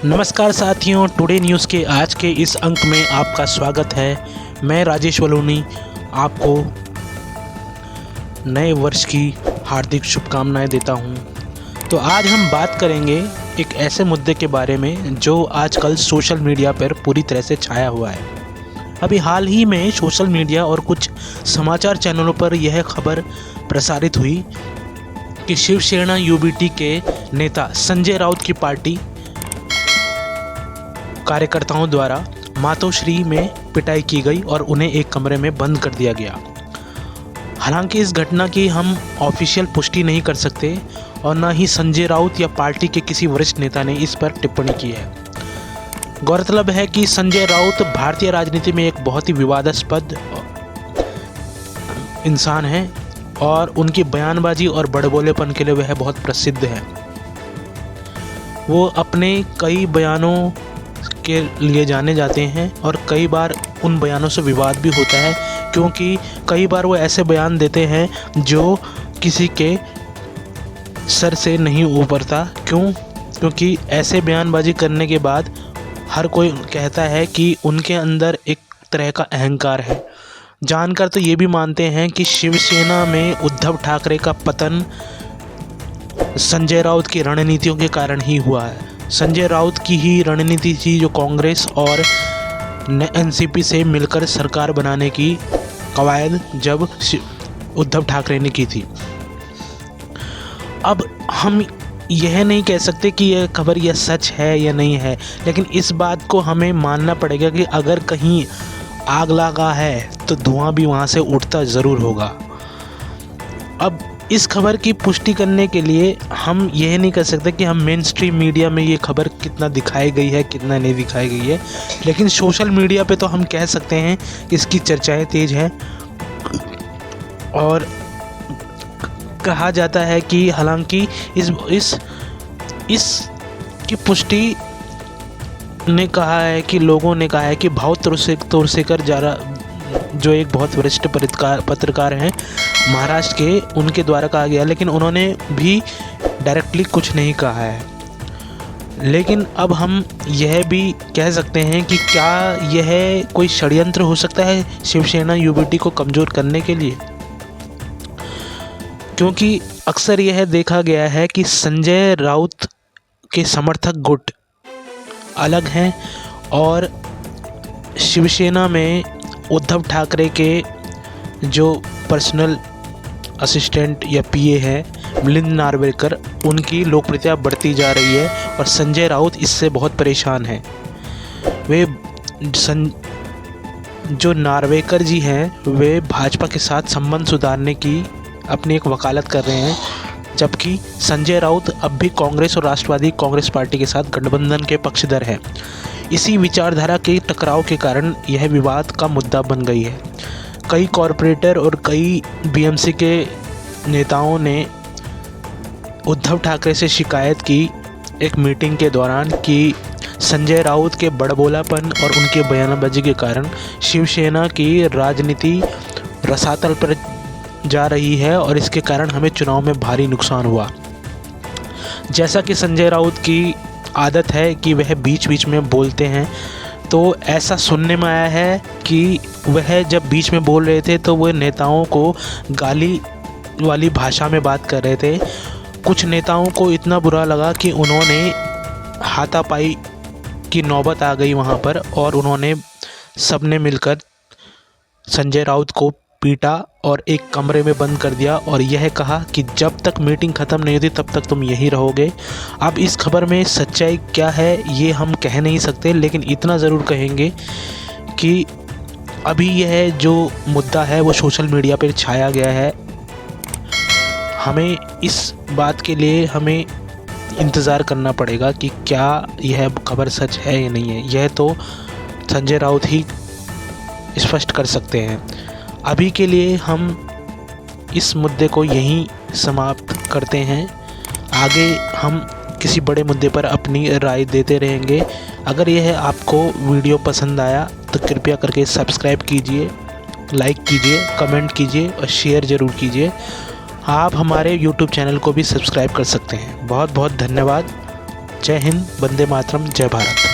नमस्कार साथियों, today news के आज के इस अंक में आपका स्वागत है। मैं राजेश वलोनी आपको नए वर्ष की हार्दिक शुभकामनाएं देता हूं। तो आज हम बात करेंगे एक ऐसे मुद्दे के बारे में जो आजकल सोशल मीडिया पर पूरी तरह से छाया हुआ है। अभी हाल ही में सोशल मीडिया और कुछ समाचार चैनलों पर यह खबर प्रसारित हुई कि शिवसेना यूबीटी के नेता संजय राउत की पार्टी कार्यकर्ताओं द्वारा मातोश्री में पिटाई की गई और उन्हें एक कमरे में बंद कर दिया गया। हालांकि इस घटना की हम ऑफिशियल पुष्टि नहीं कर सकते और न ही संजय राउत या पार्टी के किसी वरिष्ठ नेता ने इस पर टिप्पणी की है। गौरतलब है कि संजय राउत भारतीय राजनीति में एक बहुत ही विवादास्पद इंसान है और उनकी बयानबाजी और बड़बोलेपन के लिए वह बहुत प्रसिद्ध है। वो अपने कई बयानों के लिए जाने जाते हैं और कई बार उन बयानों से विवाद भी होता है, क्योंकि कई बार वो ऐसे बयान देते हैं जो किसी के सर से नहीं उबरता। क्योंकि ऐसे बयानबाजी करने के बाद हर कोई कहता है कि उनके अंदर एक तरह का अहंकार है। जानकर तो ये भी मानते हैं कि शिवसेना में उद्धव ठाकरे का पतन संजय राउत की रणनीतियों के कारण ही हुआ है। संजय राउत की ही रणनीति थी जो कांग्रेस और एनसीपी से मिलकर सरकार बनाने की कवायद जब उद्धव ठाकरे ने की थी। अब हम यह नहीं कह सकते कि यह खबर यह सच है या नहीं है, लेकिन इस बात को हमें मानना पड़ेगा कि अगर कहीं आग लगा है तो धुआं भी वहाँ से उठता ज़रूर होगा। अब इस खबर की पुष्टि करने के लिए हम यह नहीं कर सकते कि हम मेन स्ट्रीम मीडिया में ये खबर कितना दिखाई गई है कितना नहीं दिखाई गई है, लेकिन सोशल मीडिया पे तो हम कह सकते हैं कि इसकी चर्चाएं तेज़ हैं। और कहा जाता है कि हालांकि इस की पुष्टि ने कहा है कि लोगों ने कहा है कि भाव तोरसेकर जो एक बहुत वरिष्ठ पत्रकार हैं महाराष्ट्र के, उनके द्वारा कहा गया, लेकिन उन्होंने भी डायरेक्टली कुछ नहीं कहा है। लेकिन अब हम यह भी कह सकते हैं कि क्या यह कोई षड्यंत्र हो सकता है शिवसेना यूबीटी को कमज़ोर करने के लिए, क्योंकि अक्सर यह देखा गया है कि संजय राउत के समर्थक गुट अलग हैं और शिवसेना में उद्धव ठाकरे के जो पर्सनल असिस्टेंट या पीए हैं मिलिंद नार्वेकर, उनकी लोकप्रियता बढ़ती जा रही है और संजय राउत इससे बहुत परेशान हैं। वे जो नार्वेकर जी हैं वे भाजपा के साथ संबंध सुधारने की अपनी एक वकालत कर रहे हैं, जबकि संजय राउत अब भी कांग्रेस और राष्ट्रवादी कांग्रेस पार्टी के साथ गठबंधन के पक्षधर हैं। इसी विचारधारा के टकराव के कारण यह विवाद का मुद्दा बन गई है। कई कॉरपोरेटर और कई बीएमसी के नेताओं ने उद्धव ठाकरे से शिकायत की एक मीटिंग के दौरान कि संजय राउत के बड़बोलापन और उनके बयानबाजी के कारण शिवसेना की राजनीति रसातल पर जा रही है और इसके कारण हमें चुनाव में भारी नुकसान हुआ। जैसा कि संजय राउत की आदत है कि वह बीच बीच में बोलते हैं, तो ऐसा सुनने में आया है कि वह जब बीच में बोल रहे थे तो वह नेताओं को गाली वाली भाषा में बात कर रहे थे। कुछ नेताओं को इतना बुरा लगा कि उन्होंने हाथापाई की नौबत आ गई वहाँ पर और उन्होंने सबने मिलकर संजय राउत को पीटा और एक कमरे में बंद कर दिया और यह कहा कि जब तक मीटिंग ख़त्म नहीं होती तब तक तुम यहीं रहोगे। अब इस खबर में सच्चाई क्या है ये हम कह नहीं सकते, लेकिन इतना ज़रूर कहेंगे कि अभी यह जो मुद्दा है वो सोशल मीडिया पर छाया गया है। हमें इस बात के लिए हमें इंतज़ार करना पड़ेगा कि क्या यह खबर सच है या नहीं है। यह तो संजय राउत ही स्पष्ट कर सकते हैं। अभी के लिए हम इस मुद्दे को यहीं समाप्त करते हैं। आगे हम किसी बड़े मुद्दे पर अपनी राय देते रहेंगे। अगर यह आपको वीडियो पसंद आया तो कृपया करके सब्सक्राइब कीजिए, लाइक कीजिए, कमेंट कीजिए और शेयर ज़रूर कीजिए। आप हमारे YouTube चैनल को भी सब्सक्राइब कर सकते हैं। बहुत बहुत धन्यवाद। जय हिंद, वंदे मातरम, जय भारत।